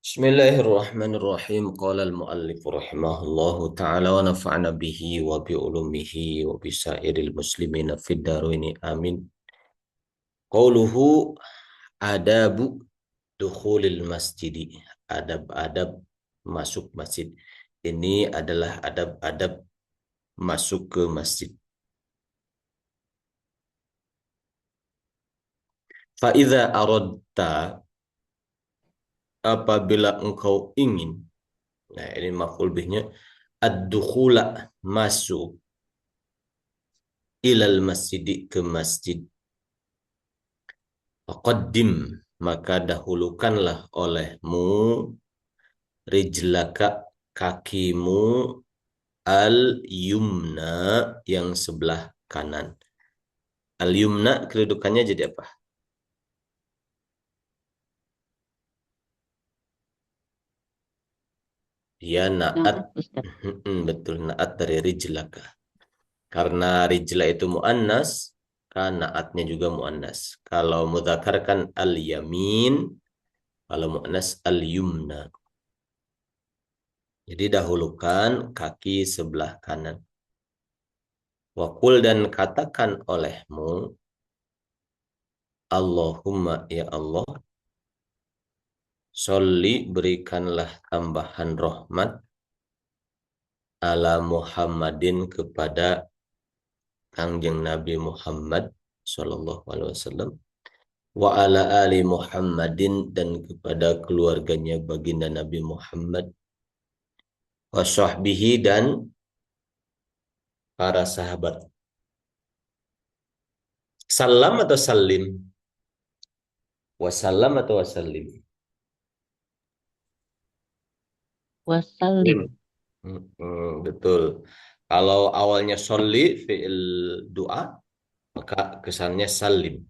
Bismillahirrahmanirrahim. Qala al-muallif rahimahullahu ta'ala wa nafa'na bihi wa bi ulumihi wa bi sairil muslimina fid dharain amin. Qauluhu adabu dukhulil masjidi. Adab-adab masuk masjid. Ini adalah adab-adab masuk ke masjid. Fa idza aradta, apabila engkau ingin, nah ini maf'ul bihnya, ad-dukhula, masuk, ilal masjidi, ke masjid. Faqaddim, maka dahulukanlah olehmu, rijlaka, kakimu, al-yumna, yang sebelah kanan. Al-yumna kedudukannya jadi apa? Dia naat. Naat, Ustaz. Betul, naat dari rijlaka. Karena rijla itu muannas, kan naatnya juga muannas. Kalau mudzakkar kan al-yamin, kalau muannas al-yumna. Jadi dahulukan kaki sebelah kanan. Wakul, dan katakan olehmu, Allahumma, ya Allah, sholli, berikanlah tambahan rahmat, ala Muhammadin, kepada Kangjeng Nabi Muhammad sallallahu alaihi wasallam, wa ala ali Muhammadin, dan kepada keluarganya baginda Nabi Muhammad, wa sahbihi, dan para sahabat. Salam atau salim? Wasallam atau wasallim? Salim. Wasallim. Betul. Kalau awalnya sholli, fi'il doa, maka kesannya salim.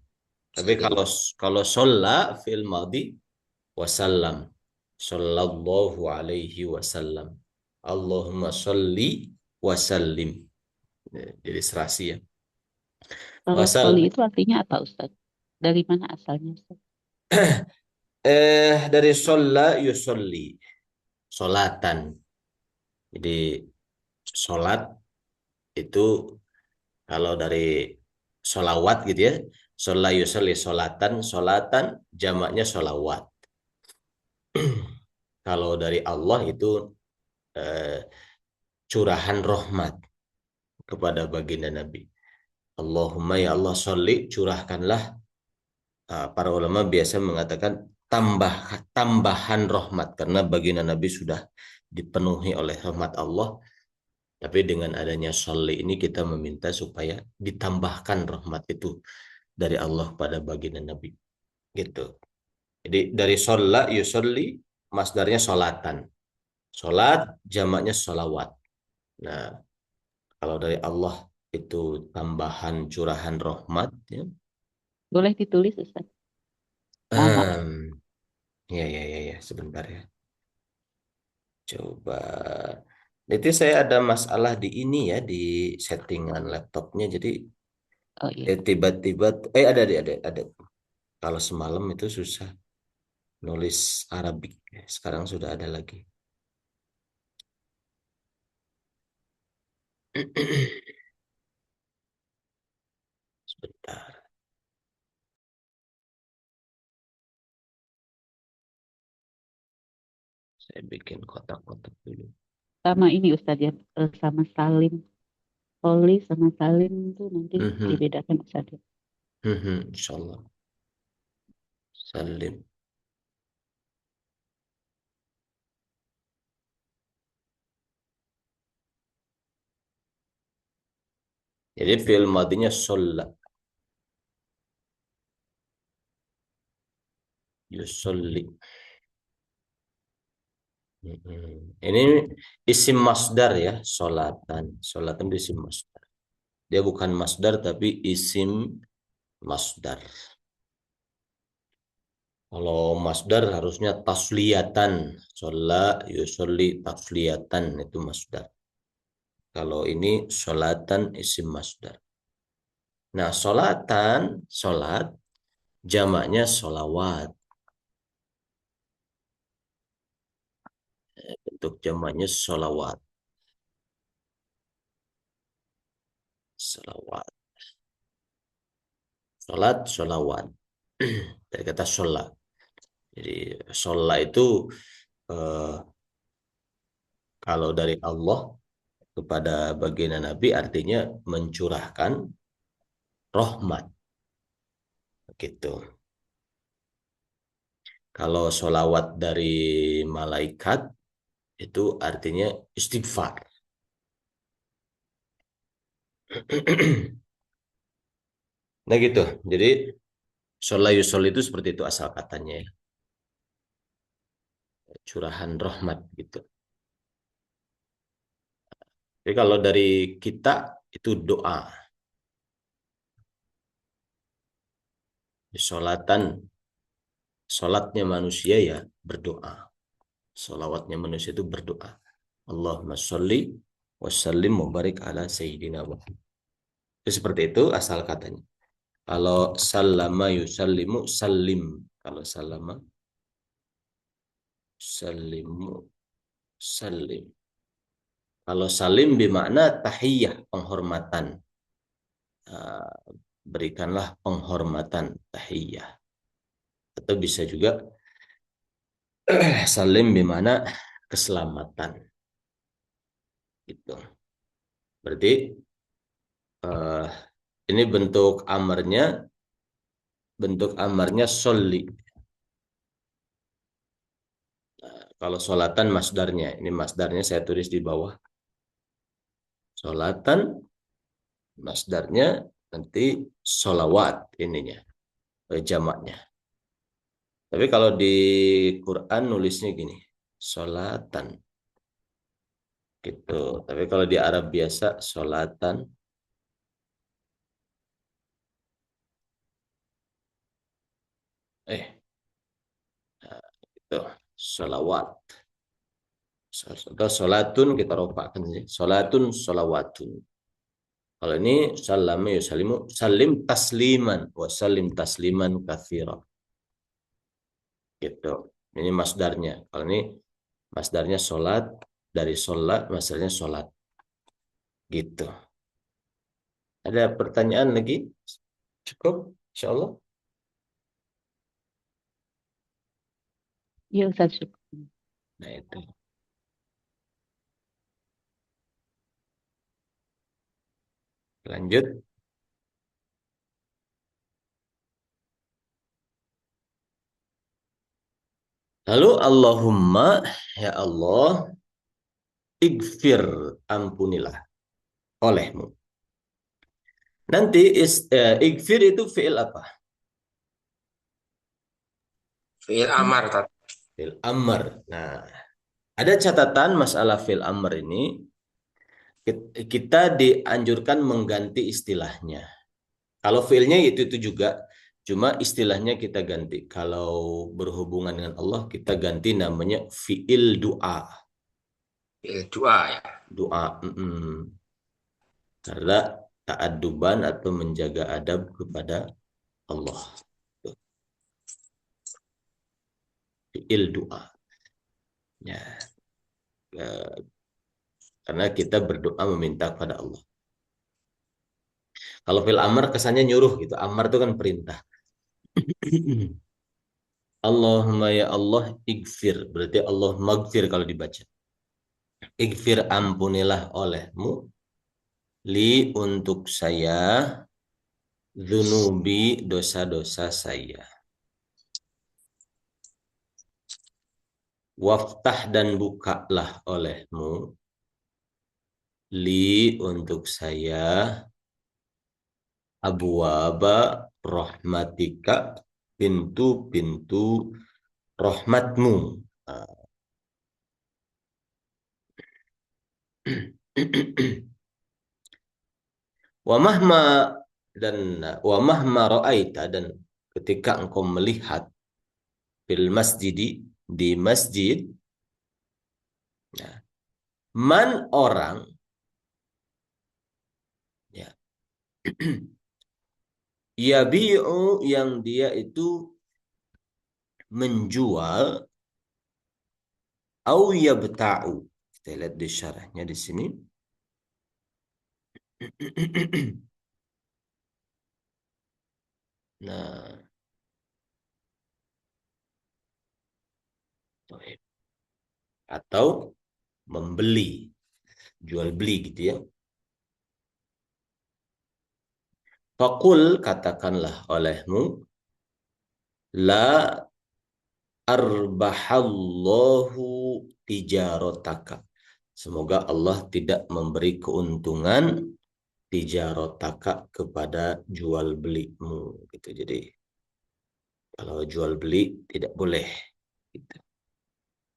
Tapi kalau sholla, fi'il madhi, wasallam. Sallallahu alaihi wasallam. Allahumma sholli wasallim. Jadi serasi ya. Kalau soli Wasal. itu artinya apa, Ustaz? Dari mana asalnya, Ustaz? Dari sholla yusolli. Solatan. Jadi sholat itu, kalau dari solawat gitu ya, sholla yusolli solatan, solatan jamaknya solawat. Kalau dari Allah itu eh, curahan rahmat kepada baginda Nabi. Allahumma, ya Allah, sholli, curahkanlah. Para ulama biasa mengatakan tambahan rahmat, karena baginda Nabi sudah dipenuhi oleh rahmat Allah. Tapi dengan adanya sholli ini, kita meminta supaya ditambahkan rahmat itu dari Allah pada baginda Nabi. Gitu. Jadi dari sholla yusolli, masdarnya sholatan. Sholat jamaknya sholawat. Nah, kalau dari Allah itu tambahan curahan rahmat, ya. Boleh ditulis, Ustaz? Mohon maaf. Ya, ya, ya, ya, sebentar ya. Coba. Jadi saya ada masalah di ini ya, di settingan laptopnya. Jadi Oh iya. tiba-tiba, ada. Kalau semalam itu susah nulis Arabik. Sekarang sudah ada lagi. Sebentar. Saya bikin kotak-kotak dulu. Sama ini, Ustaz, ya. Sama salim. Soli sama salim itu nanti Mhm, dibedakan, Ustaz, ya. Insyaallah. Salim. Jadi fi'il madinya sholla. Yusolli. Ini isim masdar ya, solatan. Solatan itu isim masdar. Dia bukan masdar tapi isim masdar. Kalau masdar harusnya tasliyatan. Sholla yusolli tasliyatan, itu masdar. Kalau ini solatan isim masdar. Nah, solatan, solat, jamaknya solawat. Bentuk jamaknya sholawat. Sholawat. Sholat, sholawat. Dari kata sholat. Jadi sholat itu eh, kalau dari Allah kepada baginda Nabi artinya mencurahkan rahmat. Gitu. Kalau sholawat dari malaikat itu artinya istighfar. Nah gitu. Jadi sholat yusol itu seperti itu asal katanya ya. Curahan rahmat gitu. Jadi kalau dari kita itu doa. Sholatan, sholatnya manusia ya berdoa. Sholawatnya manusia itu berdoa. Allahumma sholli wa sallim wa barik ala sayyidina Muhammad. Itu seperti itu asal katanya. Kalau sallama yusallimu sallim. Kalau sallama sallimu sallim. Kalau salim bermakna tahiyah, penghormatan. Ah, berikanlah penghormatan tahiyah. Atau bisa juga salim bermakna keselamatan. Gitu. Berarti eh, ini bentuk amarnya sholli. Kalau sholatan masdarnya, ini masdarnya saya tulis di bawah. Sholatan masdarnya nanti sholawat ininya, jamaknya. Tapi kalau di Quran nulisnya gini, sholatan gitu. Tapi kalau di Arab biasa sholatan, itu sholawat. Atau sholatun kita ropakan sih. Sholatun, sholawatun. Kalau ini salama yusalimu salim tasliman wa salim tasliman katsira. Gitu. Ini masdarnya. Kalau ini masdarnya sholat, dari sholat masdarnya sholat. Gitu. Ada pertanyaan lagi? Cukup, insya Allah. Iya Ustaz, syukur. Nah itu. Lanjut. Lalu Allahumma, ya Allah, igfir, ampunilah olehmu. Nanti igfir itu fi'il apa? Fi'il amar tadi. Fi'il amr. Nah, ada catatan masalah fi'il amr ini. Kita dianjurkan mengganti istilahnya. Kalau fi'ilnya itu juga, cuma istilahnya kita ganti. Kalau berhubungan dengan Allah, kita ganti namanya fi'il doa. Fi'il doa ya. Doa. Karena ta'adduban atau menjaga adab kepada Allah. Fi'il doa. Ya, karena kita berdoa meminta kepada Allah. Kalau fil amar kesannya nyuruh gitu. Amar itu kan perintah. Allahumma ya Allah igfir. Berarti Allah magfir kalau dibaca. Igfir ampunilah olehmu. Li untuk saya. Zunubi dosa-dosa saya. Waftah dan bukalah olehmu. Li untuk saya. Abwaba rahmatika. Pintu-pintu rahmatmu. Wa mahma dan wa mahma ra'aita dan ketika engkau melihat fil masjidi di masjid ya, man orang ya yabi'u yang dia itu menjual au yabta'u. Kita lihat di syarahnya di sini. Nah, atau membeli, jual beli gitu ya. Faqul, katakanlah olehmu, la arbahallahu tijarotaka. Semoga Allah tidak memberi keuntungan tijarotaka kepada jual belimu gitu. Jadi kalau jual beli tidak boleh gitu.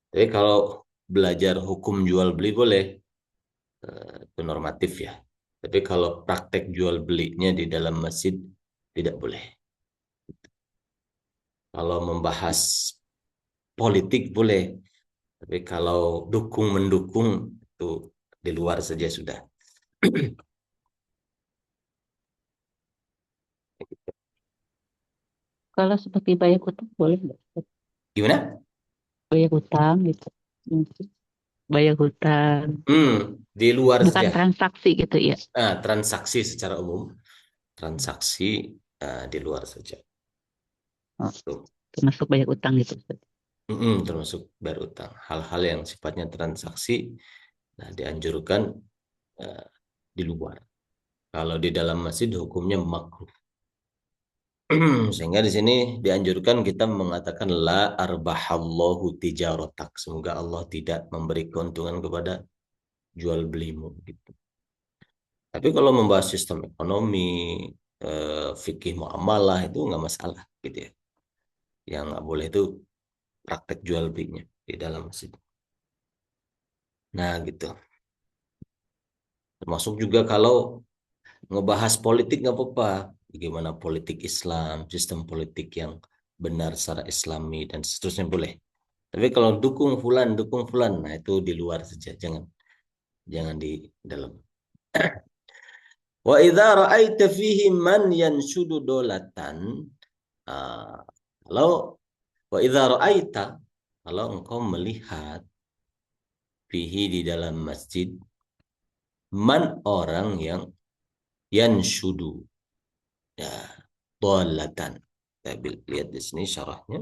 Tapi kalau belajar hukum jual beli boleh, itu normatif ya. Tapi kalau praktek jual belinya di dalam masjid tidak boleh. Kalau membahas politik boleh, tapi kalau dukung mendukung itu di luar saja sudah. Kalau seperti bayar hutang boleh nggak? Ustaz? Gimana? Bayar hutang gitu. Mungkin bayar hutang. Di luar Bukan saja. transaksi gitu ya. Transaksi secara umum, transaksi di luar saja. Oh, Tuh. termasuk bayar hutang gitu, Ustaz. Termasuk bayar utang. Hal-hal yang sifatnya transaksi, nah dianjurkan eh, di luar. Kalau di dalam masjid hukumnya makruh. Sehingga di sini dianjurkan kita mengatakan la arbahallahu tijarotak. Semoga Allah tidak memberi keuntungan kepada jual belimu gitu. Tapi kalau membahas sistem ekonomi, fikih muamalah itu nggak masalah gitu ya. Yang nggak boleh itu praktek jual belinya di dalam masjid. Nah gitu. Termasuk juga kalau ngebahas politik nggak apa-apa. Bagaimana politik Islam, sistem politik yang benar secara Islami dan seterusnya boleh. Tapi kalau dukung fulan, nah itu di luar saja, jangan di dalam. Wa idza ra'aita fihi man yanshudu dolatan, ah, kalau wa idza ra'aita, kalau engkau melihat fihi di dalam masjid man orang yang yanshudu, ya, dolatan. Kita lihat di sini syarahnya.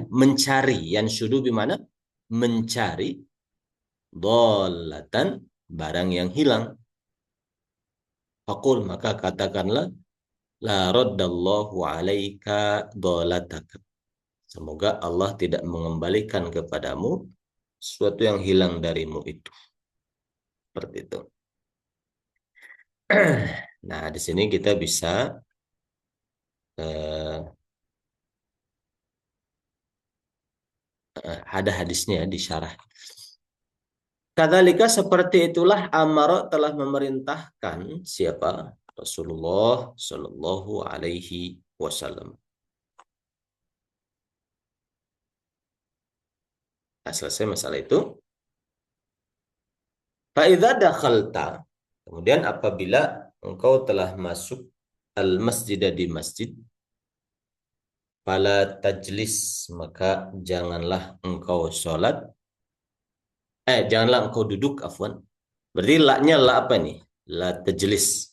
Mencari, yanshudu bimana? Mencari dolatan, barang yang hilang. Fakul, maka katakanlah, la raddallahu alaika dolataka. Semoga Allah tidak mengembalikan kepadamu sesuatu yang hilang darimu itu. Seperti itu. Nah, di sini kita bisa ada hadisnya di syarah. Kadzalika, seperti itulah amara telah memerintahkan siapa? Rasulullah Shallallahu Alaihi Wasallam. Nah, selesai masalah itu. Fa'idza dakhalta, kemudian apabila engkau telah masuk al-masjid di masjid, fala tajlis, maka janganlah engkau sholat. Janganlah engkau duduk, afwan. Berarti la-nya la apa nih? La tajlis.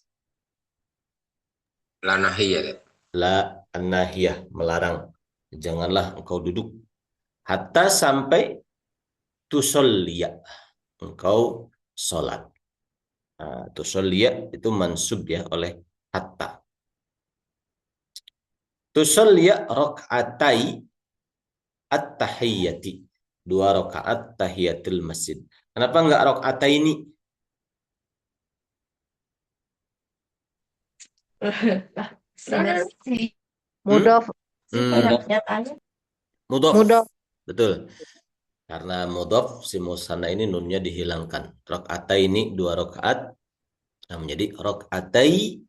La nahiyah ya. La an-nahiyah, melarang. Janganlah engkau duduk. Hatta sampai tusolliya, engkau sholat. Tusolliya itu mansub ya oleh hatta. Tusolliya rok'atai at-tahiyyati. 2 rakaat tahiyatul masjid. Kenapa enggak rakaat ini? Mudof. Mudhof. Mudof. Betul. Karena mudhof si musanna ini nunnya dihilangkan. Rakaat ini 2 rakaat, nah menjadi rakaatai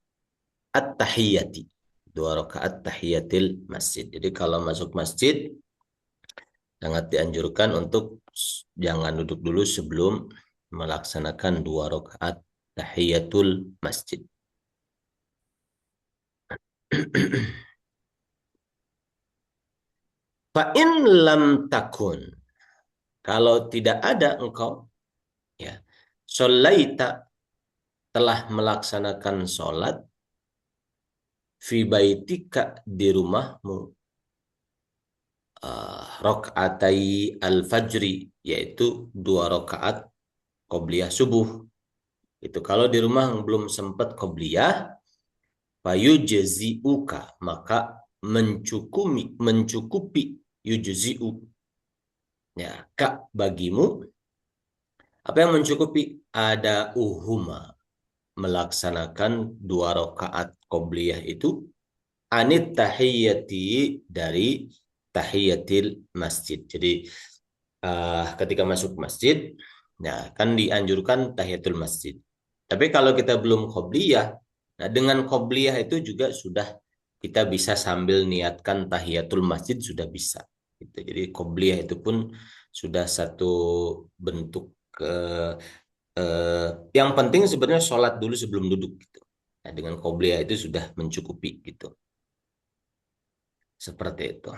at-tahiyyati. 2 rakaat tahiyatil masjid. Jadi kalau masuk masjid sangat dianjurkan untuk jangan duduk dulu sebelum melaksanakan 2 rakaat tahiyatul masjid. Fa in lam takun, kalau tidak ada engkau, ya, sholaita, telah melaksanakan sholat, fi baitika, di rumahmu, rokaatai al-fajri, yaitu 2 rakaat qobliyah subuh. Itu kalau di rumah belum sempat qobliyah, fayujzi'uka, maka mencukupi yujzi'u, ya, kak, bagimu. Apa yang mencukupi? Ada uhuma, melaksanakan 2 rakaat qobliyah itu, anit tahiyyati, dari tahiyatil masjid. Jadi ketika masuk masjid, nah kan dianjurkan tahiyatul masjid. Tapi kalau kita belum qobliyah, nah dengan qobliyah itu juga sudah kita bisa sambil niatkan tahiyatul masjid, sudah bisa. Gitu. Jadi qobliyah itu pun sudah satu bentuk yang penting sebenarnya sholat dulu sebelum duduk gitu. Nah, dengan qobliyah itu sudah mencukupi gitu. Seperti itu.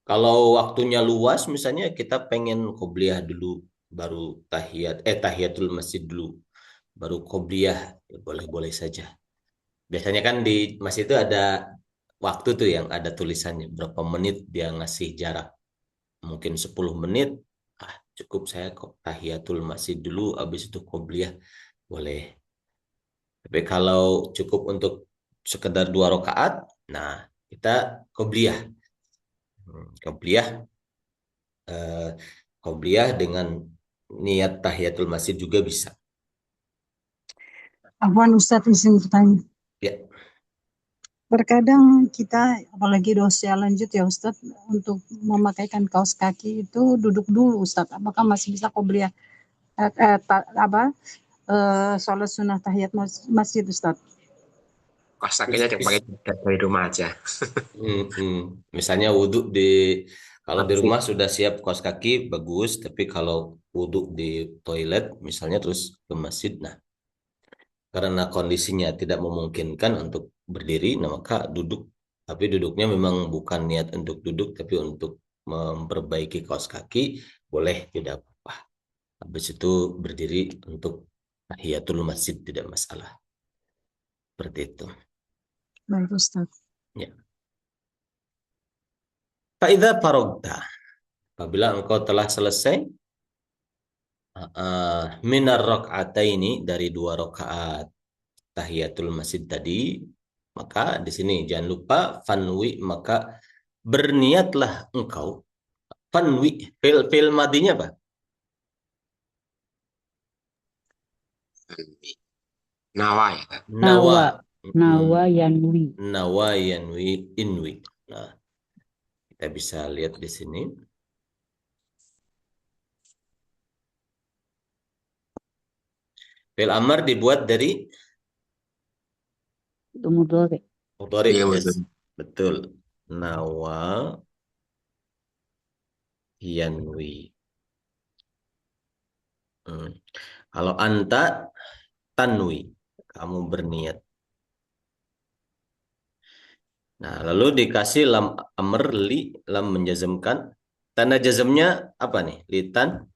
Kalau waktunya luas, misalnya kita pengen qobliyah dulu, baru tahiyatul masjid dulu, baru qobliyah, ya boleh-boleh saja. Biasanya kan di masjid itu ada waktu tuh yang ada tulisannya, berapa menit dia ngasih jarak. Mungkin 10 menit, cukup saya kok tahiyatul masjid dulu, habis itu qobliyah, boleh. Tapi kalau cukup untuk sekedar 2 rakaat, nah kita qobliyah. Qobliyah, eh, qobliyah dengan niat tahiyatul masjid juga bisa. Afwan Ustadz, izin bertanya. Ya, Terkadang kita, apalagi di usia lanjut ya Ustadz, untuk memakaikan kaos kaki itu duduk dulu Ustadz. Apakah masih bisa qobliyah sholat sunnah tahiyat masjid Ustadz? Kaos kakinya dipakai dari rumah aja. misalnya wudhu kalau di Masih. rumah sudah siap kaos kaki bagus, tapi kalau wudhu di toilet misalnya terus ke masjid, nah karena kondisinya tidak memungkinkan untuk berdiri, nah maka duduk. Tapi duduknya memang bukan niat untuk duduk, tapi untuk memperbaiki kaos kaki, boleh, tidak apa-apa. Habis itu berdiri untuk tahiyatul masjid, tidak masalah. Seperti itu. Baik Ustadz. Ya. Fa'idha farogta, apabila engkau telah selesai minar rakaataini, dari 2 rakaat tahiyatul masjid tadi, maka di sini jangan lupa fanwi, maka berniatlah engkau. Fanwi, fil madinya apa? Nawa ya. Nawa. Nawa yanwi. Nawa yanwi inwi. Nah, kita bisa lihat di sini. Fil amar dibuat dari Mudhari. mudhari. Iya, Yes. betul. Betul. Nawa yanwi. Kalau anta tanwi, kamu berniat. Nah, lalu dikasih lam amr, li, lam menjazmkan. Tanda jazmnya apa nih? Litan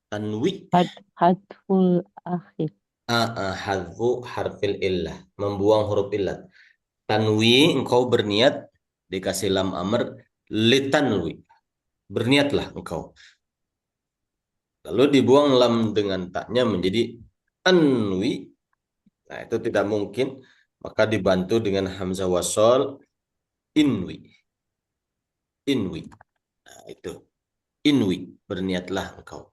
tanwi. Hadful akhir. Hadfu harfil illah, membuang huruf illat. Tanwi, engkau berniat, dikasih lam amr, litanwi, berniatlah engkau. Lalu dibuang lam dengan taknya menjadi anwi. Nah, itu tidak mungkin, maka dibantu dengan hamzah wasol, inwi. Inwi. Nah, itu. Inwi, berniatlah engkau.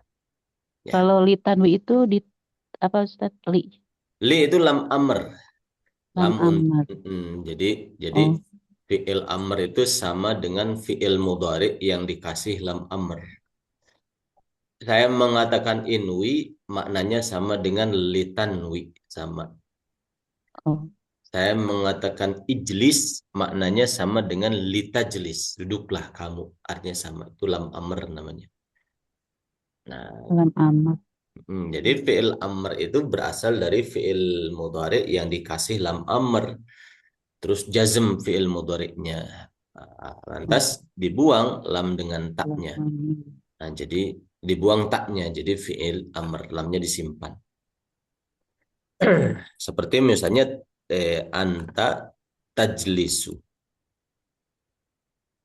Ya. Kalau litanwi itu di apa Ustaz? Li itu lam amr. Lam amr. Jadi Oh, fi'il amr itu sama dengan fi'il mudhari yang dikasih lam amr. Saya mengatakan inwi, maknanya sama dengan litanwi, sama. oh. Saya mengatakan ijlis, maknanya sama dengan litajlis, duduklah kamu, artinya sama. Itu lam amr namanya. Nah, Lam amr. jadi fi'il amr itu berasal dari fi'il mudhari yang dikasih lam amr. terus jazm fi'il mudhari'nya. Lantas dibuang lam dengan taknya. Nah, jadi dibuang taknya, jadi fi'il amr, lamnya disimpan. Seperti misalnya anta tajlisu.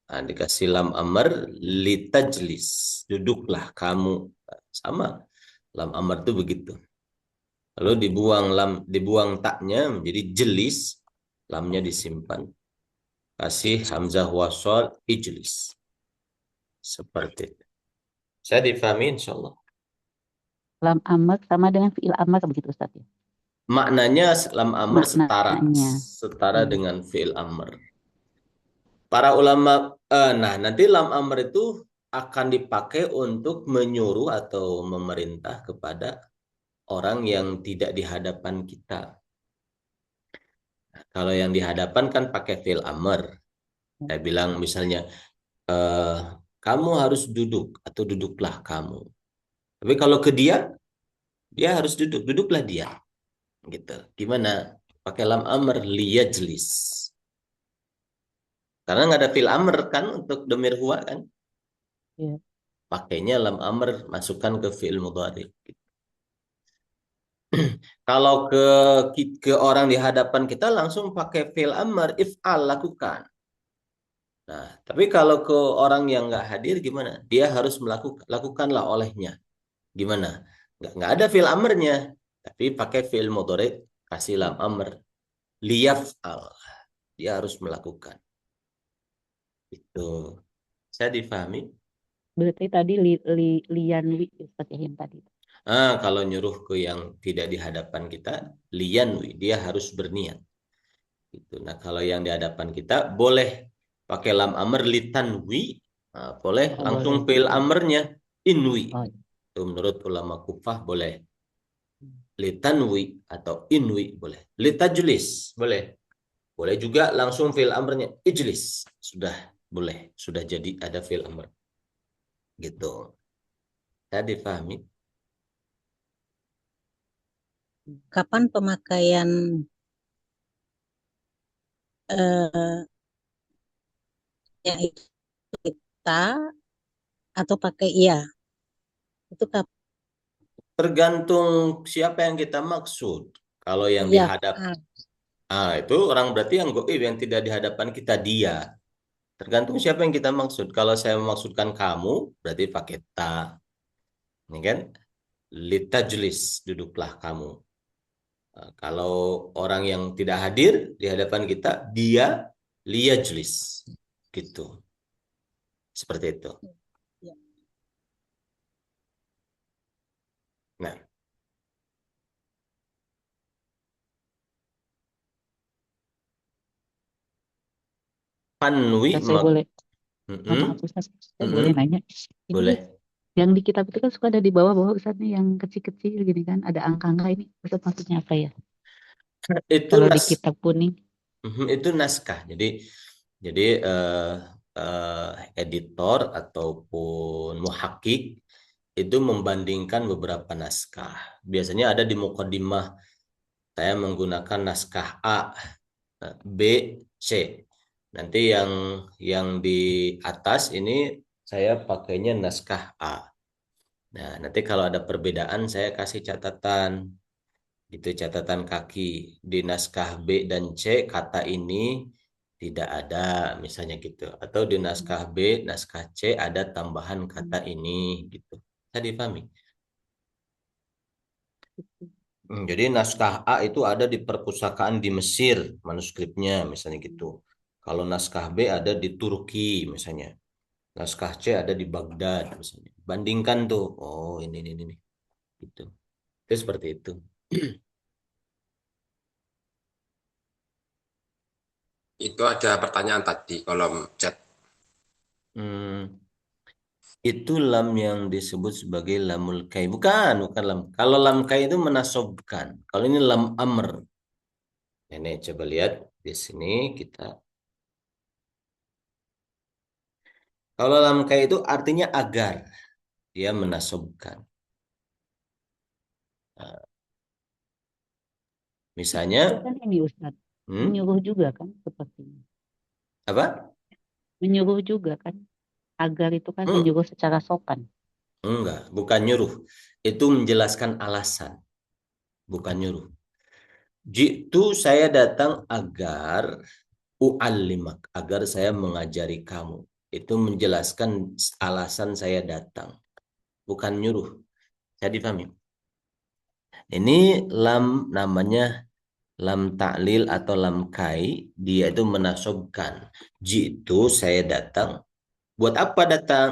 Nah, dikasih lam amr litajlis, duduklah kamu. Sama, lam amr itu begitu. Lalu dibuang taknya menjadi jelis, lamnya disimpan. Kasih hamzah wasol ijlis. Seperti itu. Saya difahami insyaallah. Lam amr sama dengan fi'il amr begitu Ustaz ya. Maknanya lam amr Maknanya. setara dengan fi'il amr. Para ulama, nah nanti lam amr itu akan dipakai untuk menyuruh atau memerintah kepada orang yang tidak di hadapan kita. Nah, kalau yang di hadapan kan pakai fi'il amr. Saya bilang misalnya, kamu harus duduk atau duduklah kamu. Tapi kalau ke dia harus duduk, duduklah dia. Gitu. Gimana? Pakai lam amr liyajlis. Karena nggak ada fil amr kan untuk domir huwa kan? Ya. Pakainya lam amr masukkan ke fi'il mudhari. Kalau ke orang di hadapan kita langsung pakai fi'il amr if'al, lakukan. Nah, tapi kalau ke orang yang nggak hadir gimana? Dia harus lakukanlah olehnya. Gimana? Nggak ada fi'il amrnya, tapi pakai fi'il mudhari, kasih lam amr liyaf'al. Dia harus melakukan. Itu. Saya difahami? Berarti tadi liyanwi Ustaz ya yang tadi. Kalau nyuruh ke yang tidak di hadapan kita, liyanwi, dia harus berniat. Gitu. Nah, kalau yang di hadapan kita boleh pakai lam amr litanwi, boleh langsung boleh. fi'il amrnya inwi. Oh. Itu menurut ulama Kufah boleh. Litanwi atau inwi boleh. Litajlis boleh. Boleh juga langsung fi'il amrnya ijlis. Sudah boleh. Sudah jadi ada fi'il amr. Gitu. Saya difahami? Kapan pemakaian yang itu kita atau pakai iya? Itu kapan? Tergantung siapa yang kita maksud. Kalau yang Iya. dihadap, itu orang berarti yang goib, yang tidak di hadapan kita dia. Tergantung siapa yang kita maksud. Kalau saya memaksudkan kamu, berarti pakai ta. Ini kan? Litajlis, duduklah kamu. Kalau orang yang tidak hadir di hadapan kita, dia liyajlis. Gitu. Seperti itu. Nah. Panwi. Saya boleh. Mm-mm. Ustaz, saya boleh nanya. Ini Boleh. yang di kitab itu kan suka ada di bawah Ustaz nih yang kecil-kecil gini kan. Ada angka-angka ini. Ustaz maksudnya apa ya? Itu Kalau di kitab kuning. itu naskah. Jadi editor ataupun muhakkik itu membandingkan beberapa naskah. Biasanya ada di muqaddimah, saya menggunakan naskah A, B, C. Nanti yang di atas ini saya pakainya naskah A. Nah, nanti kalau ada perbedaan saya kasih catatan. Itu catatan kaki. Di naskah B dan C kata ini tidak ada, misalnya gitu. Atau di naskah B, naskah C ada tambahan kata ini gitu. Saya difahami. Jadi naskah A itu ada di perpustakaan di Mesir, manuskripnya misalnya gitu. Kalau naskah B ada di Turki misalnya. Naskah C ada di Baghdad misalnya. Bandingkan tuh. Oh, ini. Gitu. Itu seperti itu. Itu ada pertanyaan tadi kolom chat. Itu lam yang disebut sebagai lamul kai. Bukan lam. Kalau lam kai itu menasobkan. Kalau ini lam amr. Ini coba lihat di sini kita. Kalau lam kai itu artinya agar. Dia menasobkan. Nah, misalnya. Kan ini Ustaz. Menyuruh juga kan. Apa? Menyuruh juga kan. Agar itu kan Hmm, menyuruh secara sopan. enggak, bukan nyuruh. Itu menjelaskan alasan, bukan nyuruh. Jitu saya datang agar u'allimak, agar saya mengajari kamu. Itu menjelaskan alasan saya datang, bukan nyuruh. Saya dipahami. Ini lam namanya lam ta'lil atau lam kai, dia itu menasobkan. Jitu saya datang. Buat apa datang?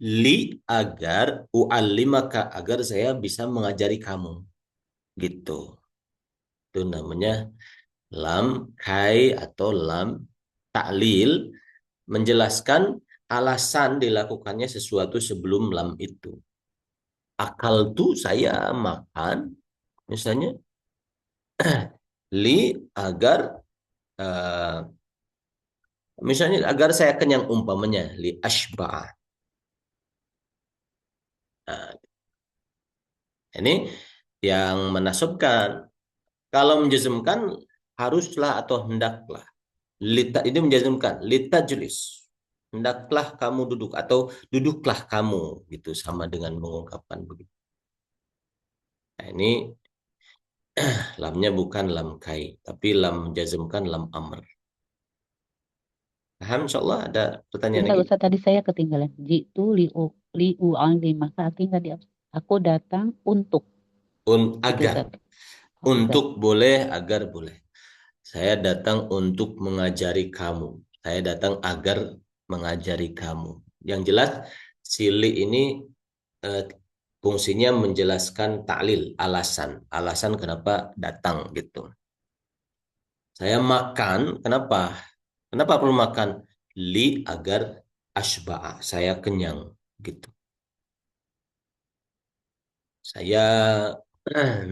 Li agar u'allimaka, agar saya bisa mengajari kamu. Gitu. Itu namanya lam kai atau lam ta'lil, menjelaskan alasan dilakukannya sesuatu sebelum lam itu. Akal tuh saya makan, misalnya, li agar eh, misalnya agar saya kenyang, umpamanya li ashba'ah. Nah, ini yang menasabkan. Kalau menjazmkan haruslah atau hendaklah. Lita ini menjazmkan litajlis. Hendaklah kamu duduk atau duduklah kamu, gitu, sama dengan mengungkapkan begitu. Nah, ini lamnya bukan lam kai, tapi lam jazmkan lam amr. Paham, insyaallah. Ada pertanyaan Bentar lagi? Ustaz, tadi saya ketinggalan. Jitu liu maka artinya tadi aku datang untuk gitu Agar. Ustaz. Oh, agar. Untuk boleh, agar boleh. Saya datang untuk mengajari kamu. Saya datang agar mengajari kamu. Yang jelas, sili ini eh, fungsinya menjelaskan taklil, alasan. Alasan kenapa datang, gitu. Saya makan, kenapa? Kenapa perlu makan? Li agar ashba'a, saya kenyang, gitu. Saya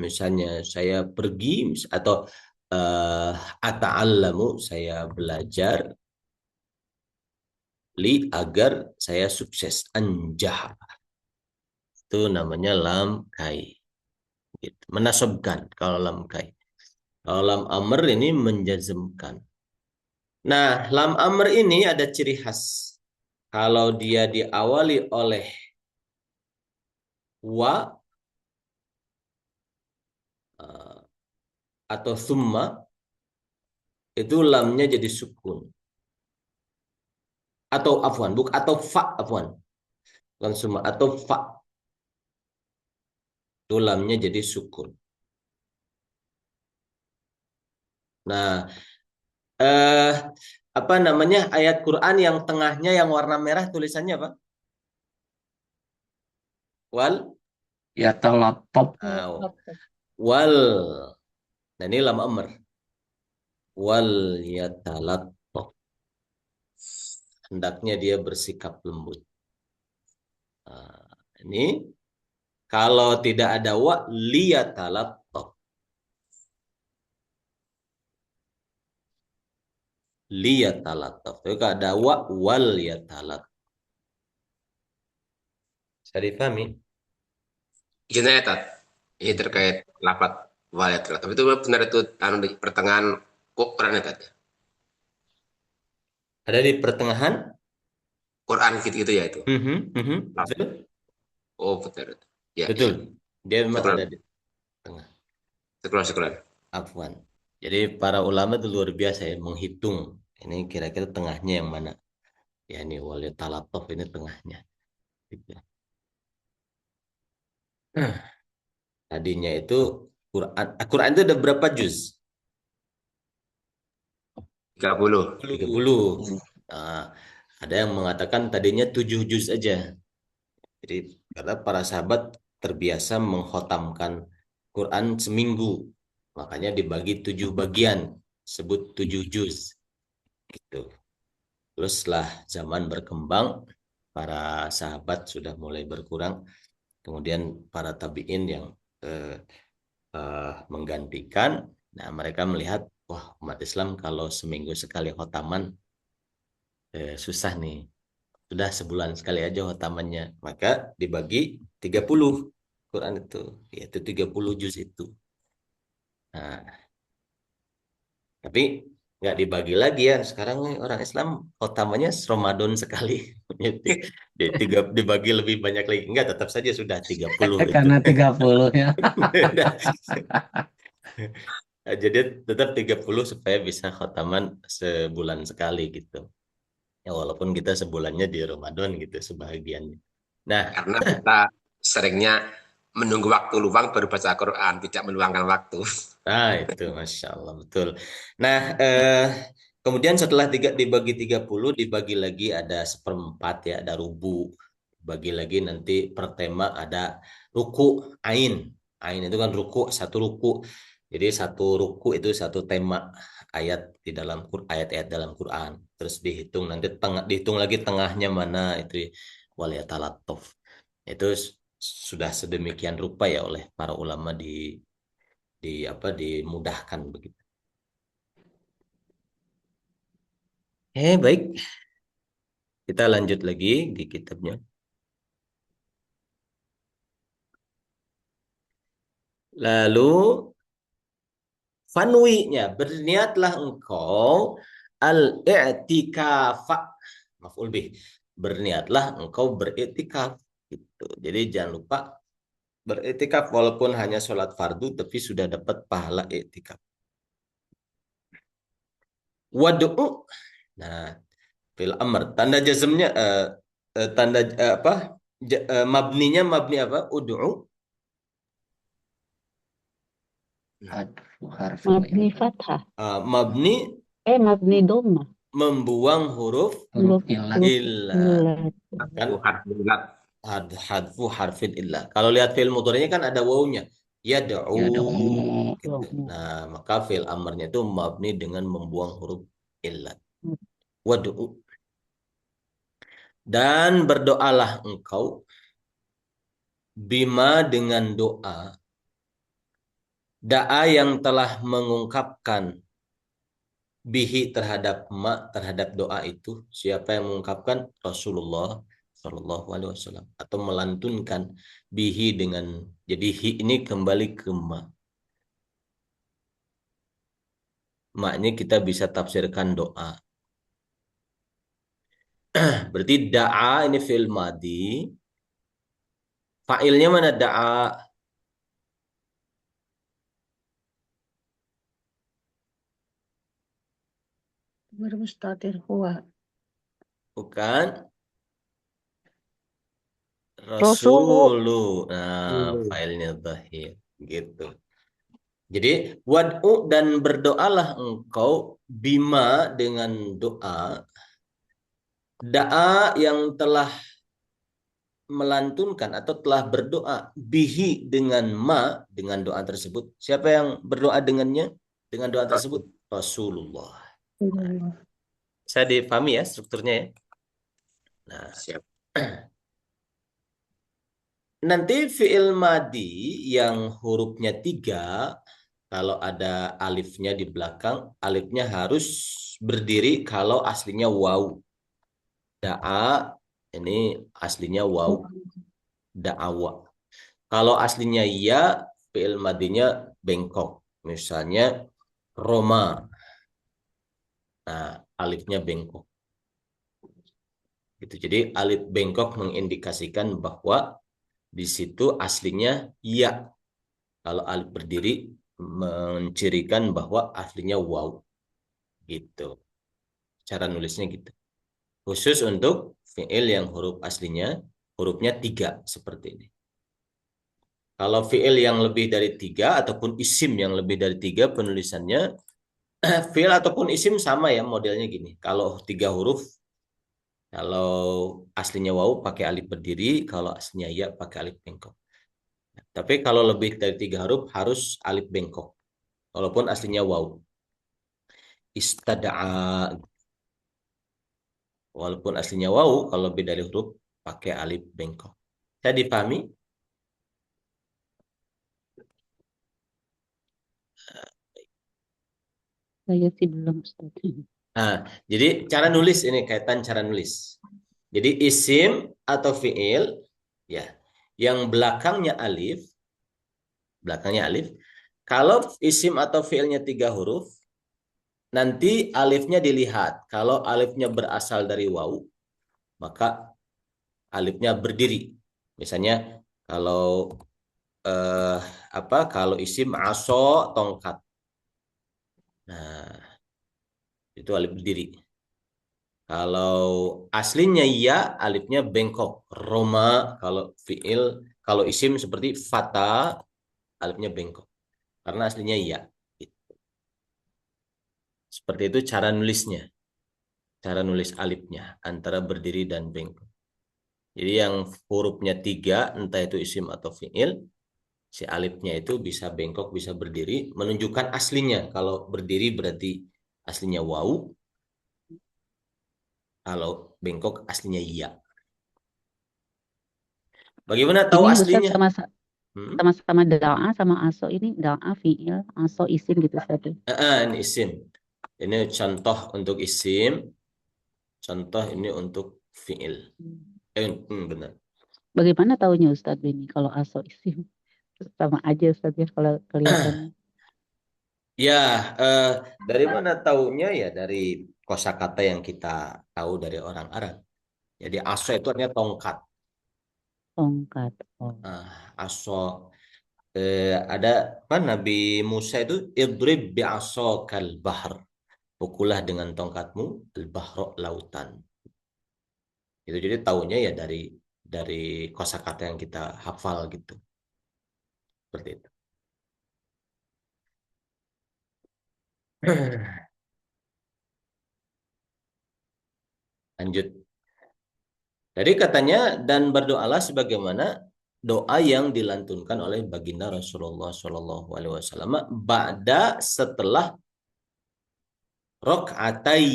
misalnya saya pergi atau ata'allamu, saya belajar, li agar saya sukses, anjah, itu namanya lam kai, gitu. Menasabkan kalau lam kai. Kalau lam amr ini menjazmkan. Nah, lam amr ini ada ciri khas. Kalau dia diawali oleh wa eh, atau summa, itu lamnya jadi sukun. Atau afwan, atau fa, afwan. Bukan summa, atau fa. Itu lamnya jadi sukun. Nah, eh apa namanya ayat Quran yang tengahnya yang warna merah tulisannya apa? Wal, Ya telatop. ah, wal. Nah, ini lam amr. Wal yatalattaf. Hendaknya dia bersikap lembut. Nah, ini kalau tidak ada wa, liyatalattaf. Liyatalattaf. Tapi kalau ada wa, wal yatalattaf. Bisa dipahami? Gini ya, Tat. Ini terkait lapat walid telatop. Itu benar itu anu di pertengahan Quran ya, Tat. Ada di pertengahan. Quran gitu-gitu ya itu. Betul. Oh, betul. Ya, ya. Betul. Dia memang Syukuran. ada di tengah. Syukuran, syukuran. Afwan. Jadi para ulama itu luar biasa ya menghitung. Ini kira-kira tengahnya yang mana? Ya ini wali talatuf ini tengahnya. Gitu. Tadinya itu Quran. Quran itu ada berapa juz? 30. 30. Nah, ada yang mengatakan tadinya 7 juz aja. Jadi karena para sahabat terbiasa menghotamkan Quran seminggu. Makanya dibagi 7 bagian. Sebut 7 juz. Gitu. Terus setelah zaman berkembang, para sahabat sudah mulai berkurang. Kemudian para tabi'in yang eh, menggantikan. Nah, mereka melihat, wah, umat Islam kalau seminggu sekali khotaman susah nih. Sudah sebulan sekali aja khotamannya. Maka dibagi 30 Quran itu, yaitu 30 juz itu. Nah, tapi nggak dibagi lagi ya. Sekarang nih orang Islam khotamanya Ramadan sekali. Dibagi lebih banyak lagi. Enggak, tetap saja sudah 30 itu. Karena 30 ya. Jadi tetap 30 supaya bisa khotaman sebulan sekali gitu. Ya walaupun kita sebulannya di Ramadan gitu sebahagiannya. Nah, Karena kita seringnya menunggu waktu luang baru baca Quran, tidak meluangkan waktu. itu Masya Allah betul. Nah, kemudian setelah dibagi 30 dibagi lagi ada seperempat ya, ada rubu. Bagi lagi nanti per tema ada ruku, ain. Ain itu kan ruku, satu ruku. Jadi satu ruku itu satu tema ayat di dalam ayat-ayat dalam Quran. Terus dihitung nanti dihitung lagi tengahnya mana itu waliyatalattaf. Itu sudah sedemikian rupa ya oleh para ulama dimudahkan begitu. Baik, kita lanjut lagi di kitabnya. Lalu fanwinya, berniatlah engkau al-i'tikafa, maf'ul bih, berniatlah engkau beriktikaf gitu. Jadi jangan lupa beriktikaf walaupun hanya sholat fardu tapi sudah dapat pahala iktikaf. Wadu'u, nah fil amr, tanda jazmnya tanda apa? Mabninya mabni apa? Ud'u. Mabni fathah. Mabni Mabni dhamma. membuang huruf Huruf illah. illat. Kan Harfilat. hadfu harfin illah. Kalau lihat fi'il mudhari'nya kan ada wawunya. Yad'u. Gitu. Nah, maka fi'il amarnya itu mabni dengan membuang huruf illat. Wad'u. Dan berdoalah engkau bima dengan doa. Da'a yang telah mengungkapkan bihi terhadap doa itu. Siapa yang mengungkapkan? Rasulullah Shallallahu Alaihi Wasallam, atau melantunkan bihi dengan, jadi hi ini kembali ke ma. Maknya kita bisa tafsirkan doa. Berarti da'a ini fi'il madi. Fa'ilnya mana da'a? Bermustatir huwa. Bukan. Rasulu. Rasulu. Nah, fa'ilnya zahir. Gitu. Jadi wad'u, dan berdoalah engkau bima dengan doa. Da'a yang telah melantunkan atau telah berdoa bihi dengan ma, dengan doa tersebut. Siapa yang berdoa dengannya? Dengan doa tersebut? Rasulullah. Nah, saya dipahami ya strukturnya ya. Nah, Siap. nanti fi'il madi yang hurufnya 3, kalau ada alifnya di belakang, alifnya harus berdiri kalau aslinya waw. Da'a ini aslinya waw. Da'awa. Kalau aslinya ya, fi'il madinya bengkok. Misalnya Roma. Nah, alifnya bengkok. Gitu. Jadi alif bengkok mengindikasikan bahwa di situ aslinya ya. Kalau alif berdiri mencirikan bahwa aslinya waw. Gitu. Cara nulisnya gitu. Khusus untuk fi'il yang huruf aslinya hurufnya 3 seperti ini. Kalau fi'il yang lebih dari 3 ataupun isim yang lebih dari 3 penulisannya, fi'il ataupun isim sama ya modelnya gini. Kalau 3 huruf, kalau aslinya waw pakai alif berdiri, kalau aslinya ya pakai alif bengkok. Tapi kalau lebih dari 3 huruf harus alif bengkok. Walaupun aslinya waw. Istada'a. Walaupun aslinya waw, kalau lebih dari huruf pakai alif bengkok. Saya dipahami? Saya sih belum, Ustaz. Nah, jadi cara nulis ini kaitan cara nulis. Jadi isim atau fiil ya, yang belakangnya alif, kalau isim atau fiilnya 3 huruf, nanti alifnya dilihat. Kalau alifnya berasal dari wawu, maka alifnya berdiri. Misalnya kalau kalau isim aso tongkat. Nah, itu alif berdiri. Kalau aslinya ya, alifnya bengkok. Roma kalau fiil, kalau isim seperti fata, alifnya bengkok. Karena aslinya ya. Seperti itu cara nulisnya. Cara nulis alifnya antara berdiri dan bengkok. Jadi yang hurufnya 3, entah itu isim atau fiil, si alifnya itu bisa bengkok, bisa berdiri, menunjukkan aslinya. Kalau berdiri berarti aslinya wawu, kalau bengkok aslinya iya. Bagaimana tahu Ini Ustaz aslinya? sama-sama doa sama aso, ini doa fiil, aso isim gitu Ustaz. Ini isim. Ini contoh untuk isim, contoh ini untuk fiil. Benar. Bagaimana tahunya Ustaz ini kalau aso isim? Sama aja Ustaz ya kalau kelihatannya. Ya, dari mana taunya ya? Dari kosakata yang kita tahu dari orang Arab. Jadi aso itu artinya tongkat. Tongkat. Oh. Aso ada apa Nabi Musa itu idrib bi'asakal bahr. Pukullah dengan tongkatmu al-bahra lautan. Itu jadi taunya ya dari kosakata yang kita hafal gitu. Seperti itu. Lanjut. Jadi katanya dan berdoalah sebagaimana doa yang dilantunkan oleh baginda Rasulullah Shallallahu Alaihi Wasallam ba'da setelah rokaatai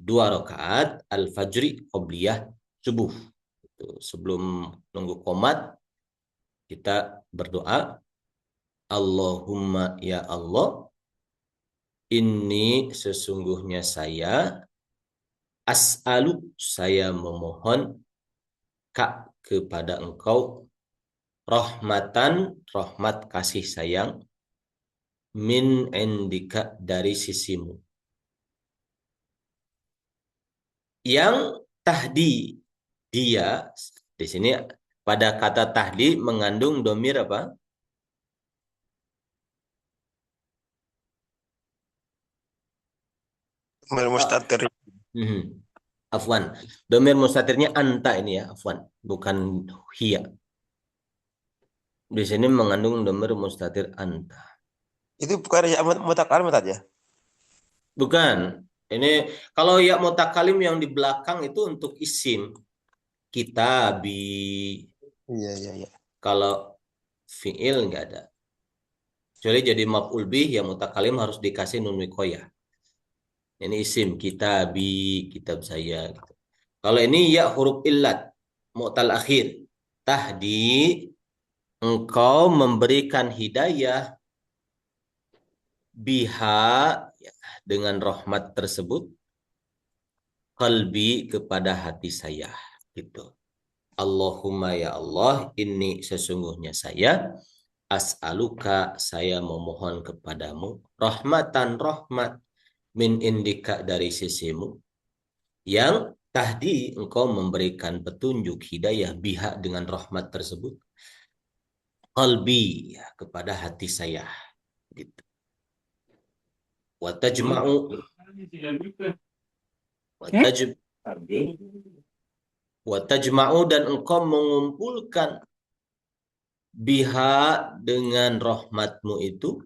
2 rakaat al-fajri qobliyah subuh. Sebelum nunggu qomat kita berdoa Allahumma ya Allah ini sesungguhnya saya as'alu saya memohon kak kepada engkau rahmatan rahmat kasih sayang min indika dari sisimu yang tahdi dia di sini pada kata tahdi mengandung domir apa? Mustatir. Afwan. Domir mustatirnya anta ini ya, afwan, bukan hiya. Di sini mengandung domir mustatir anta. Itu bukan ya mutakalim ya? Bukan. Ini kalau ya mutakalim yang di belakang itu untuk isim. Kitabi. Iya, iya, iya. Kalau fiil nggak ada. Kecuali jadi maf'ul bih yang mutakalim harus dikasih nun wikoyah. Ini isim kitabi, kitab saya. Gitu. Kalau ini ya huruf illat, mu'tal akhir. Tahdi, engkau memberikan hidayah biha ya, dengan rahmat tersebut qalbi kepada hati saya gitu. Allahumma ya Allah ini sesungguhnya saya as'aluka saya memohon kepadamu rahmatan rahmat min indika dari sisimu yang tahdi engkau memberikan petunjuk hidayah biha dengan rahmat tersebut qalbi ya, kepada hati saya gitu. Wa tajma'u wa tajma'u dan engkau mengumpulkan biha dengan rahmatmu itu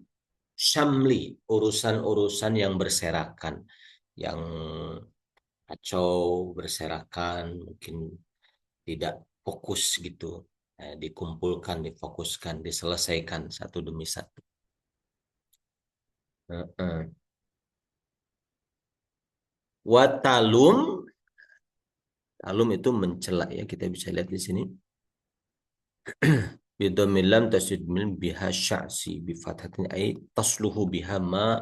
syamli urusan-urusan yang berserakan yang kacau berserakan mungkin tidak fokus gitu dikumpulkan difokuskan diselesaikan satu demi satu. Watalum talum itu mencela ya kita bisa lihat di sini bidhamil lam tasjud min biha sya'si bi fathatin ay tasluhu biha ma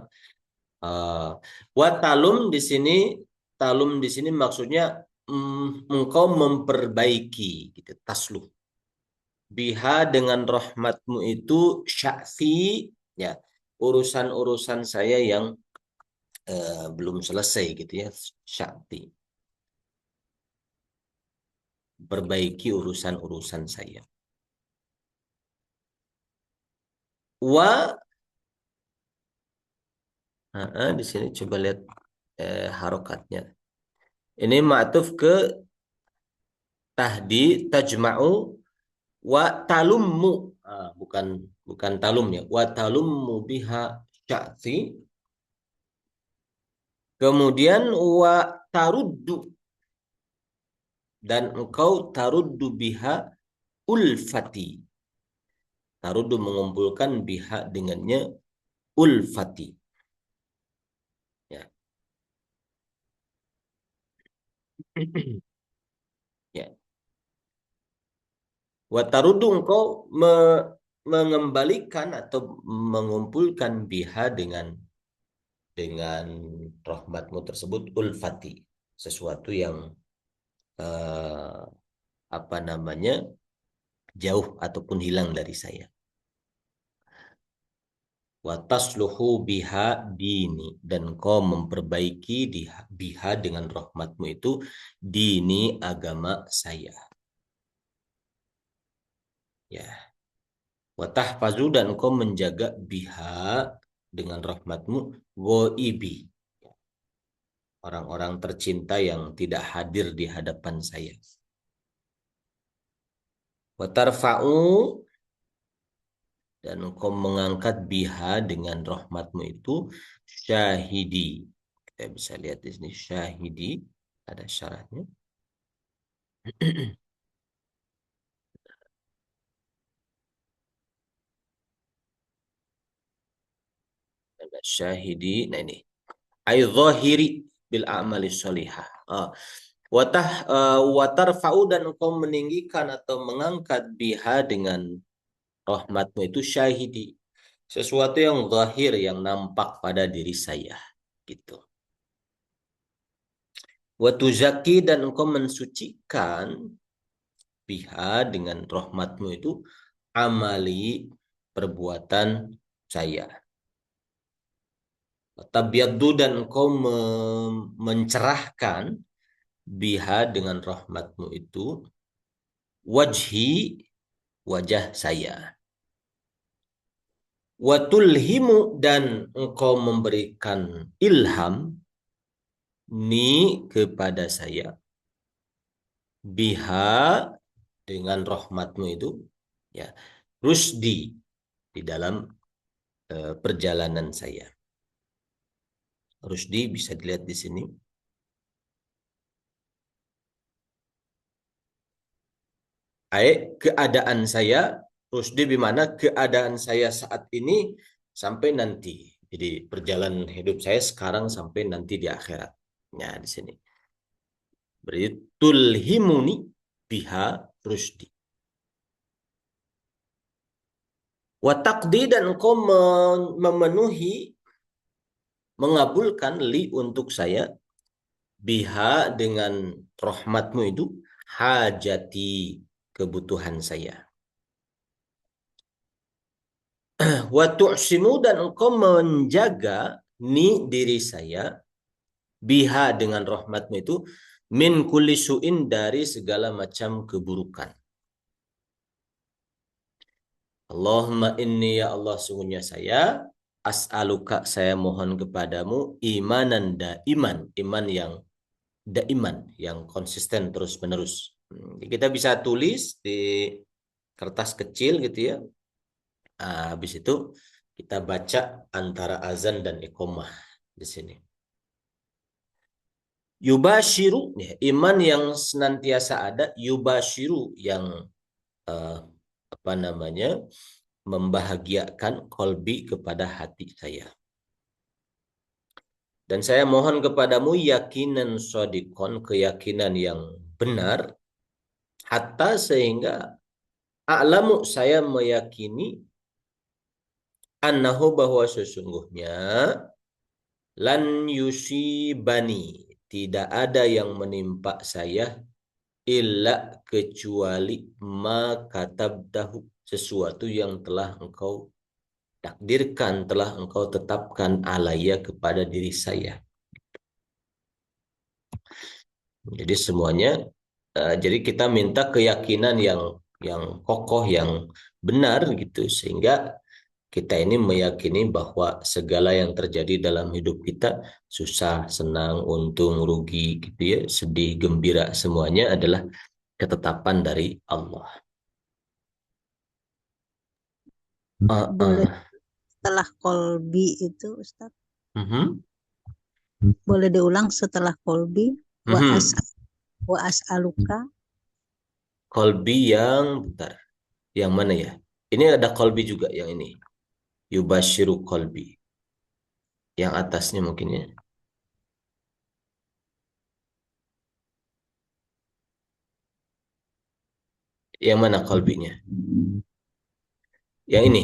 wa talum di sini maksudnya engkau memperbaiki gitu tasluh biha dengan rahmatmu itu sya'fi ya urusan-urusan saya yang belum selesai gitu ya, sya'ti. Perbaiki urusan-urusan saya. Wa di sini coba lihat harokatnya. Ini ma'tuf ke tahdi tajma'u wa talummu. Bukan talum ya. Wa talummu biha sya'ti. Kemudian wa taruddu, dan engkau taruddu biha ulfati. Taruddu mengumpulkan biha dengannya ulfati. Ya. Ya. Wa taruddu, engkau mengembalikan atau mengumpulkan biha dengan rahmatmu tersebut ulfati, sesuatu yang apa namanya jauh ataupun hilang dari saya. Wa tasluhu biha dini, dan kau memperbaiki biha dengan rahmatmu itu dini, agama saya. Ya. Wa tahfazu, dan kau menjaga biha dengan rahmatmu ghaibi, orang-orang tercinta yang tidak hadir di hadapan saya. Wa tarfa'u, dan engkau mengangkat biha dengan rahmatmu itu syahidi. Kita bisa lihat di sini syahidi, ada syaratnya. Ada syahidi, nah ini ay zahiri bil a'mali sholihah. Wa tarfa'u, dan engkau meninggikan atau mengangkat biha dengan rahmatmu itu syahidi, sesuatu yang zahir, yang nampak pada diri saya, gitu. Wa tuzaki, dan engkau mensucikan biha dengan rahmatmu itu amali, perbuatan saya. Tabyaddu, dan engkau mencerahkan biha dengan rahmatmu itu wajhi, wajah saya. Wa tulhimu, dan engkau memberikan ilham ni, kepada saya, biha, dengan rahmatmu itu, ya, rusdi, di dalam perjalanan saya. Rusdi bisa dilihat di sini. Keadaan saya, rusdi bimana keadaan saya saat ini sampai nanti. Jadi perjalanan hidup saya sekarang sampai nanti di akhirat. Nah, di sini. Berarti tulhimuni biha rusdi. Wa taqdi, dan engkau memenuhi, mengabulkan li, untuk saya, biha, dengan rahmatmu itu hajati, kebutuhan saya. Wa tu'simu, dan engkau menjaga ni, diri saya, biha, dengan rahmatmu itu min kulli su'in, dari segala macam keburukan. Allahumma inni, ya Allah, sungguhnya saya as'aluka, saya mohon kepadamu, imanan daiman, iman yang daiman, yang konsisten terus-menerus. Kita bisa tulis di kertas kecil gitu ya. Habis itu kita baca antara azan dan iqamah di sini. Yubashiru, ya, iman yang senantiasa ada, yubashiru, yang apa namanya, membahagiakan kolbi, kepada hati saya. Dan saya mohon kepadamu yakinan shodikon, keyakinan yang benar, hatta, sehingga a'lamu, saya meyakini, annahu, bahwa sesungguhnya, lan yusibani, tidak ada yang menimpa saya, illa, kecuali ma katabtahu, sesuatu yang telah engkau takdirkan, telah engkau tetapkan alaya kepada diri saya. Jadi semuanya, jadi kita minta keyakinan yang kokoh, yang benar gitu, sehingga kita ini meyakini bahwa segala yang terjadi dalam hidup kita, susah, senang, untung, rugi, gitu ya, sedih, gembira, semuanya adalah ketetapan dari Allah. Boleh setelah kolbi itu Ustaz? Mhm. Boleh diulang setelah kolbi? Wa Mhm. as wa as'aluka. Kolbi yang, bentar, yang mana ya? Ini ada kolbi juga yang ini. Yubashiru kolbi. Yang atasnya mungkin ya. Yang mana kolbinya? Yang ini.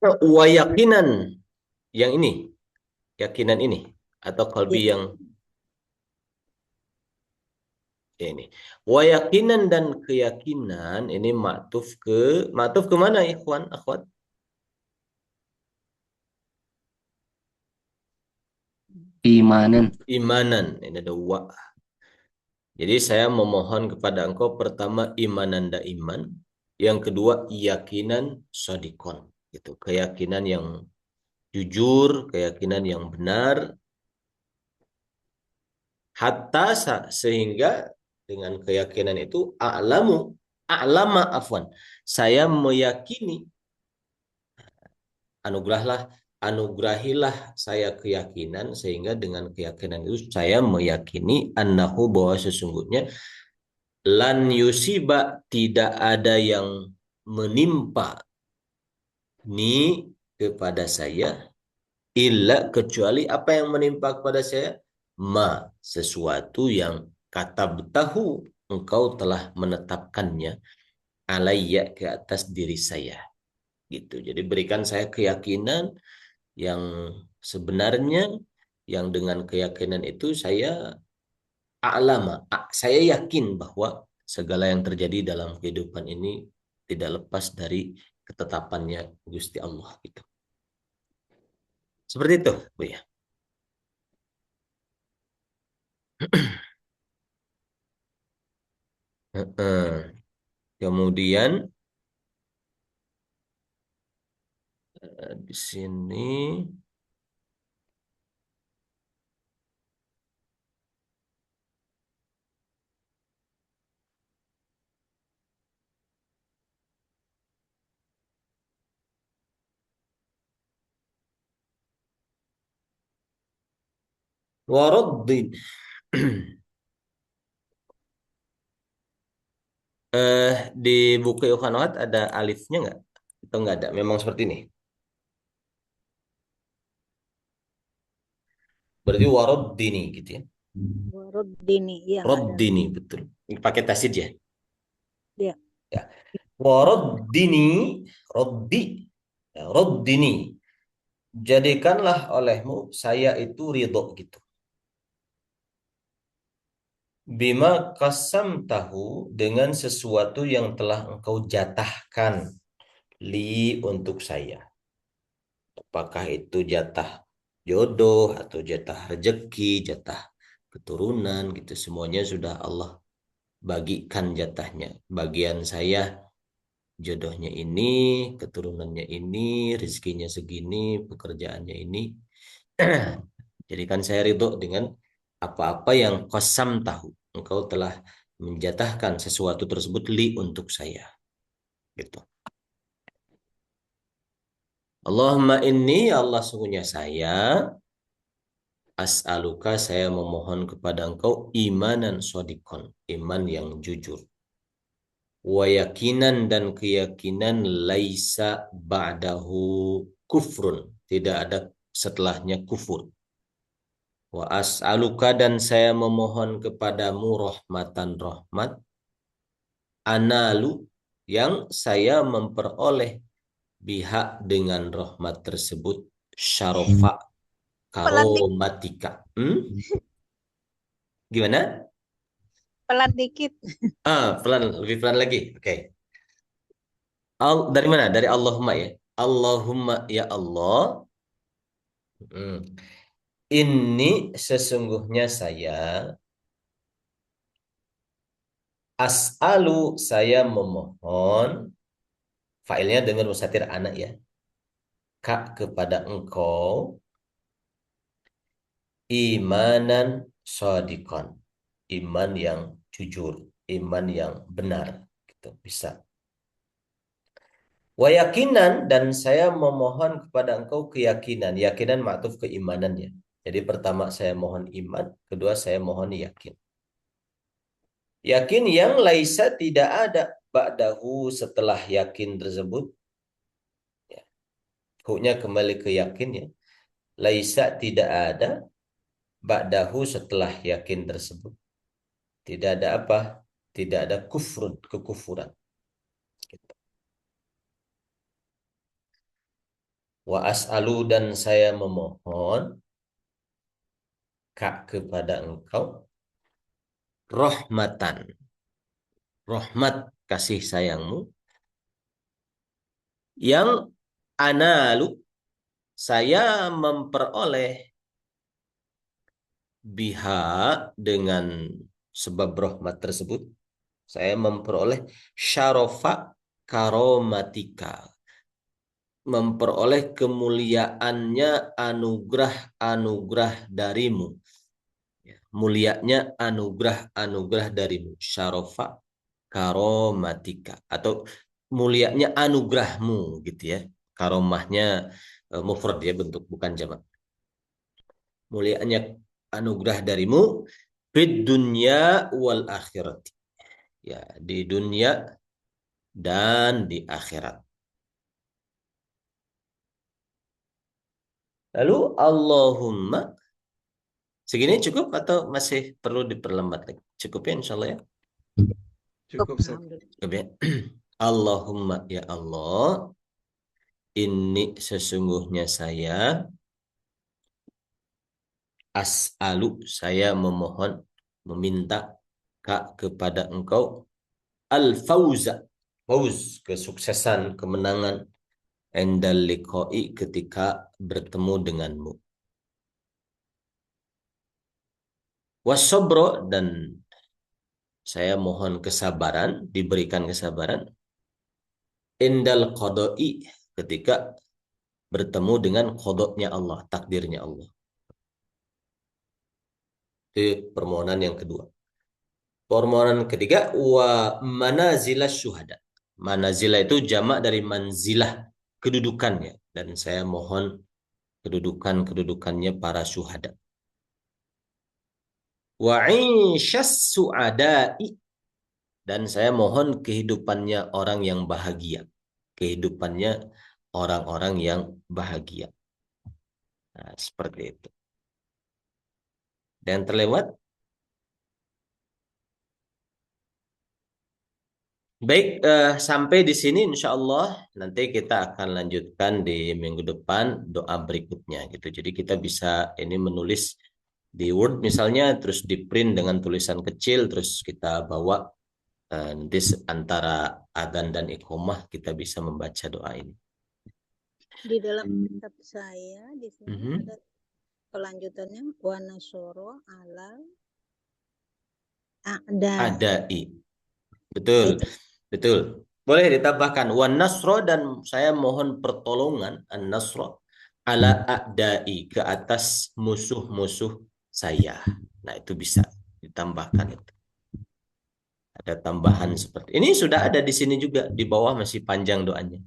Wa yakinan. Yang ini. Yakinan ini. Atau kolbi Ya. yang ini. Wa yakinan dan keyakinan. Ini maktuf ke mana ikhwan, akhwat? Imanan. Imanan. Ini ada wa. Jadi saya memohon kepada engkau, pertama imanan da iman, yang kedua yakinan sodikon, gitu, keyakinan yang jujur, keyakinan yang benar, hatta sehingga dengan keyakinan itu a'lama afwan, saya meyakini, anugerahilah saya keyakinan, sehingga dengan keyakinan itu saya meyakini annahu, bahwa sesungguhnya lan yusiba, tidak ada yang menimpa ni kepada saya, illa, kecuali apa yang menimpa kepada saya, ma, sesuatu yang kata betahu, engkau telah menetapkannya, alayya, ke atas diri saya, gitu. Jadi berikan saya keyakinan yang sebenarnya, yang dengan keyakinan itu saya yakin bahwa segala yang terjadi dalam kehidupan ini tidak lepas dari ketetapannya Gusti Allah, gitu. Seperti itu, Bu ya. Kemudian di sini waraddin. Di buku Yohanot ada alifnya nggak? Atau nggak ada? Memang seperti ini. Berarti waraddini gitu ya. Waroddini, iya nggak ada. Raddini, betul. Pakai tasdid ya. Iya. Ya. Waraddini, raddi. Ya, raddini. Jadikanlah olehmu saya itu ridho, gitu. Bima kasam tahu, dengan sesuatu yang telah engkau jatahkan li, untuk saya. Apakah itu jatah jodoh, atau jatah rezeki, jatah keturunan, gitu. Semuanya sudah Allah bagikan jatahnya. Bagian saya jodohnya ini, keturunannya ini, rezekinya segini, pekerjaannya ini. Jadikan saya ridho dengan apa-apa yang qasam tahu, engkau telah menjatahkan sesuatu tersebut li, untuk saya, gitu. Allahumma inni, Allah sungguhnya saya, as'aluka, saya memohon kepada engkau, imanan sodikon, iman yang jujur, wa yakinan, dan keyakinan, laisa ba'dahu kufrun, tidak ada setelahnya kufur, wa as'aluka, dan saya memohon kepadamu, rahmatan, rahmat, analu, yang saya memperoleh, biha, dengan rahmat tersebut, syarofa Pelantik. karomatika. Gimana? Pelan dikit. Pelan, lebih pelan lagi. Oke. Dari mana? Dari Allahumma ya. Allahumma ya Allah. Ini sesungguhnya saya as'alu, saya memohon, failnya dengan musatir anak ya, Kak, kepada engkau, imanan shadiqan, iman yang jujur, iman yang benar, gitu bisa. Wa yakinan, dan saya memohon kepada engkau keyakinan, yakinan ma'tuf keimanannya. Jadi pertama saya mohon iman, kedua saya mohon yakin. Yakin yang laisa, tidak ada ba'dahu, setelah yakin tersebut. Ya. Huknya kembali ke yakin ya. Laisa, tidak ada ba'dahu, setelah yakin tersebut. Tidak ada apa? Tidak ada kufrun, kekufuran. Gitu. Wa as'alu, dan saya memohon Kak kepada engkau rahmatan, rahmat kasih sayangmu, yang analu, saya memperoleh, biha, dengan sebab rahmat tersebut saya memperoleh syarafa karomatika, memperoleh kemuliaannya anugerah-anugerah darimu. Mulianya anugerah-anugerah darimu. Syarafa karomatika, atau mulianya anugerahmu gitu ya. Karomahnya mufrad ya, bentuk bukan jamak. Mulianya anugerah darimu fid dunya wal akhirat. Ya, di dunia dan di akhirat. Lalu Allahumma, segini cukup atau masih perlu diperlambat lagi? Cukup ya insyaallah ya. Cukup, Ustaz. Cukup ya. Allahumma ya Allah, ini sesungguhnya saya as'alu, saya memohon, meminta Kak kepada engkau al-fauza, fauz, kesuksesan, kemenangan, endal liqa'i, ketika bertemu denganmu. Wasobro, dan saya mohon kesabaran, diberikan kesabaran, endal qada'i, ketika bertemu dengan qadanya Allah, takdirnya Allah. Itu permohonan yang kedua. Permohonan ketiga, wa manazilah syuhada. Manazila itu jamak dari manzilah, kedudukannya. Dan saya mohon kedudukannya para syuhada. Wa insyas su'adai, dan saya mohon kehidupannya orang yang bahagia. Kehidupannya orang-orang yang bahagia. Nah, seperti itu. Dan terlewat? Baik, sampai di sini insya Allah nanti kita akan lanjutkan di minggu depan doa berikutnya gitu. Jadi kita bisa ini menulis di Word misalnya, terus di print dengan tulisan kecil, terus kita bawa nanti antara adzan dan iqomah kita bisa membaca doa ini. Di dalam kitab saya di sini ada kelanjutannya, wa nasoro alal adai. Betul. Betul. Boleh ditambahkan wan nasro, dan saya mohon pertolongan an-nasro ala a'dai, ke atas musuh-musuh saya. Nah, itu bisa ditambahkan itu. Ada tambahan seperti ini, sudah ada di sini juga, di bawah masih panjang doanya.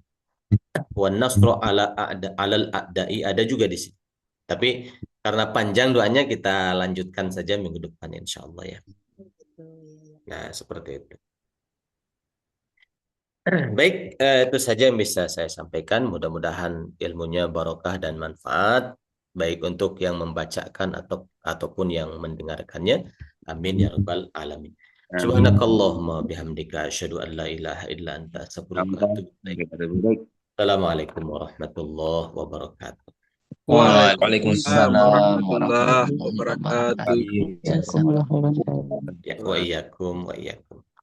Wan nasro ala alal a'dai ada juga di sini. Tapi karena panjang doanya, kita lanjutkan saja minggu depan insyaallah ya. Nah, seperti itu. Baik, itu saja yang bisa saya sampaikan. Mudah-mudahan ilmunya barokah dan manfaat, baik untuk yang membacakan ataupun yang mendengarkannya. Amin ya rabbal alamin. Subhanakallahumma bihamdika asyhadu an la ilaha illa anta astaghfiruka wa atubu ilaik. Assalamualaikum warahmatullahi wabarakatuh. Waalaikumsalam warahmatullahi warahmatullahi wabarakatuh. wabarakatuh. Jazakumullah khairan. Ya, wa iyyakum wa iyyakum.